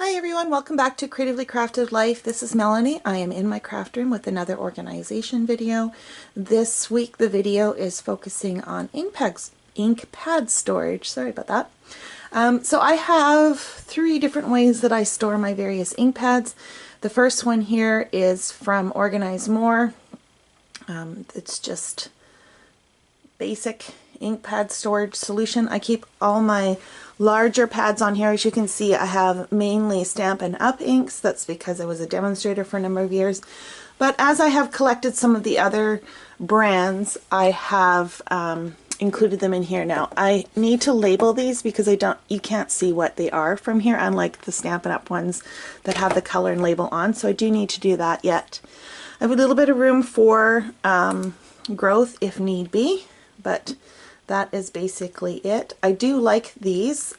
Hi everyone, welcome back to Creatively Crafted Life. This is Melanie. I am in my craft room with another organization video. This week the video is focusing on ink pad storage. Sorry about that. So I have three different ways that I store my various ink pads. The first one here is from Organize More. It's just basic ink pad storage solution. I keep all my larger pads on here. As you can see, I have mainly Stampin' Up! Inks. That's because I was a demonstrator for a number of years. But as I have collected some of the other brands, I have included them in here. Now, I need to label these because you can't see what they are from here, unlike the Stampin' Up! Ones that have the color and label on. So I do need to do that yet. I have a little bit of room for growth if need be, but that is basically it. I do like these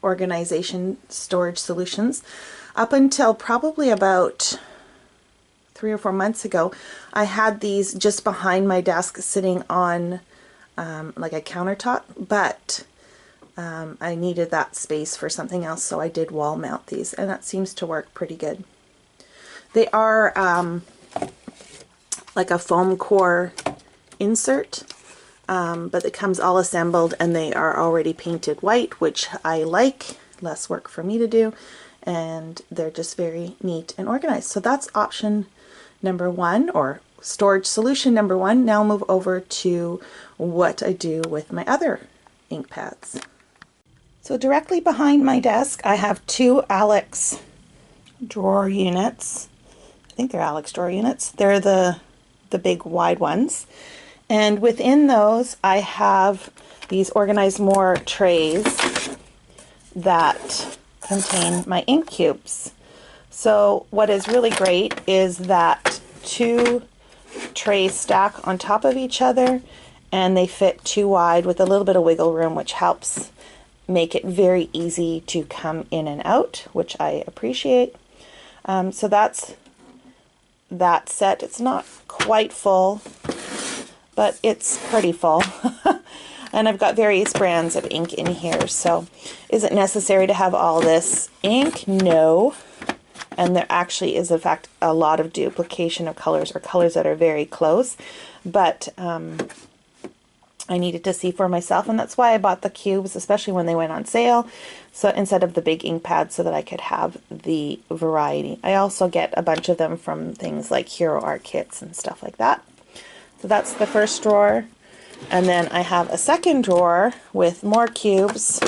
organization storage solutions. Up until probably about 3 or 4 months ago, I had these just behind my desk sitting on like a countertop, but I needed that space for something else, so I did wall mount these, and that seems to work pretty good. They are like a foam core insert. But it comes all assembled and they are already painted white, which I like. Less work for me to do, and they're just very neat and organized. So that's option number one, or storage solution number one. Now I'll move over to what I do with my other ink pads. So directly behind my desk I have two Alex drawer units. I think they're Alex drawer units. They're the big wide ones. And within those, I have these Organize More trays that contain my ink cubes. So what is really great is that two trays stack on top of each other, and they fit too wide with a little bit of wiggle room, which helps make it very easy to come in and out, which I appreciate. So that's that set. It's not quite full, but it's pretty full. And I've got various brands of ink in here. So is it necessary to have all this ink? No. And there actually is, in fact, a lot of duplication of colors, or colors that are very close. But I needed to see for myself, and that's why I bought the cubes, especially when they went on sale. So instead of the big ink pads, so that I could have the variety. I also get a bunch of them from things like Hero Art kits and stuff like that. So that's the first drawer, and then I have a second drawer with more cubes,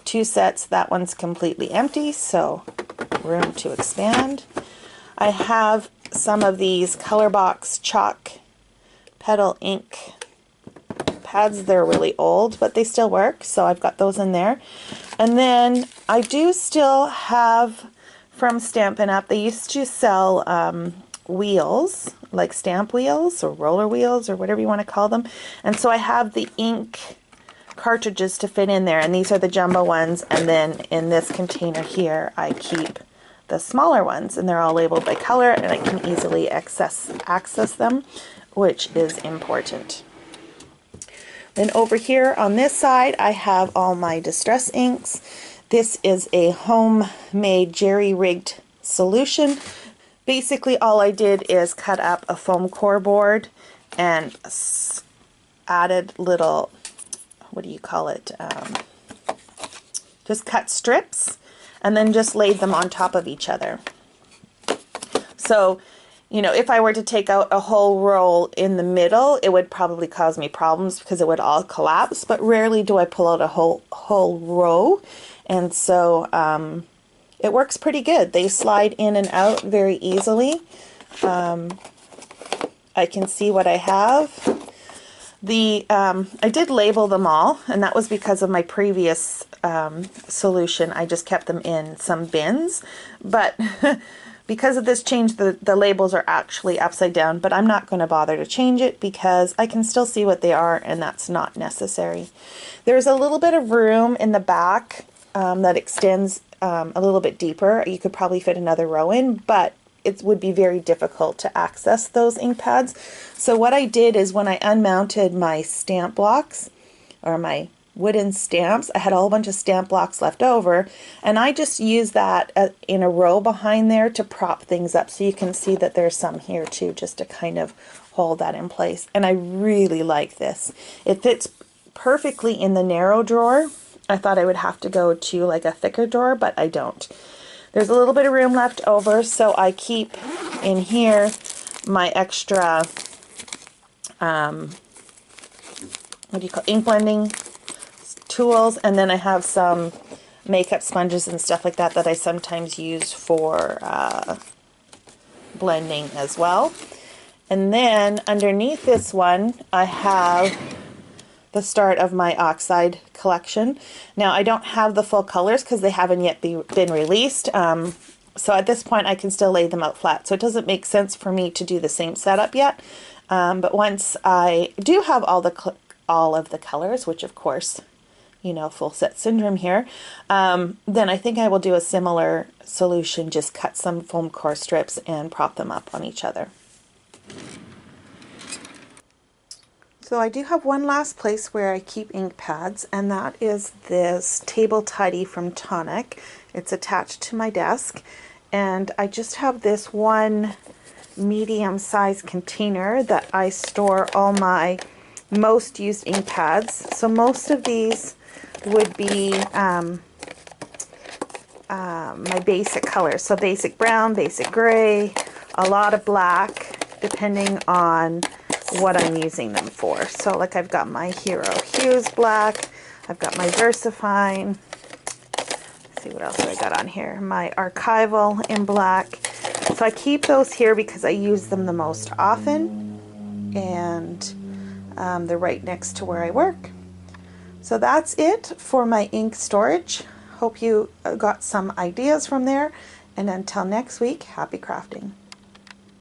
two sets. That one's completely empty, so room to expand. I have some of these Colorbox chalk pedal ink pads. They're really old, but they still work, so I've got those in there. And then I do still have from Stampin' Up! They used to sell wheels, like stamp wheels or roller wheels or whatever you want to call them, and so I have the ink cartridges to fit in there, and these are the jumbo ones, and then in this container here I keep the smaller ones, and they're all labeled by color, and I can easily access them, which is important. Then over here on this side I have all my distress inks. This is a homemade jerry-rigged solution. Basically all I did is cut up a foam core board and added little, what do you call it, just cut strips, and then just laid them on top of each other. So, you know, if I were to take out a whole roll in the middle, it would probably cause me problems because it would all collapse, but rarely do I pull out a whole row, and so it works pretty good. They slide in and out very easily. I can see what I have. I did label them all, and that was because of my previous solution. I just kept them in some bins, but because of this change, the labels are actually upside down, but I'm not going to bother to change it because I can still see what they are, and that's not necessary. There's a little bit of room in the back that extends a little bit deeper. You could probably fit another row in, but it would be very difficult to access those ink pads. So what I did is when I unmounted my stamp blocks, or my wooden stamps. I had a whole bunch of stamp blocks left over, and I just use that in a row behind there to prop things up. So you can see that there's some here too, just to kind of hold that in place. And I really like this. It fits perfectly in the narrow drawer. I thought I would have to go to like a thicker drawer, but I don't. There's a little bit of room left over, so I keep in here my extra what do you call ink blending tools, and then I have some makeup sponges and stuff like that that I sometimes use for blending as well. And then underneath this one I have the start of my oxide collection. Now I don't have the full colors because they haven't yet been released, so at this point I can still lay them out flat, so it doesn't make sense for me to do the same setup yet. But once I do have all of the colors, which of course, you know, full set syndrome here, then I think I will do a similar solution, just cut some foam core strips and prop them up on each other. So I do have one last place where I keep ink pads, and that is this Table Tidy from Tonic. It's attached to my desk, and I just have this one medium-sized container that I store all my most used ink pads. So most of these would be my basic colors. So basic brown, basic gray, a lot of black, depending on what I'm using them for. So like I've got my Hero Hues black, I've got my VersaFine, let's see what else I got on here, my Archival in black. So I keep those here because I use them the most often, and they're right next to where I work. So that's it for my ink storage. Hope you got some ideas from there, and until next week, happy crafting.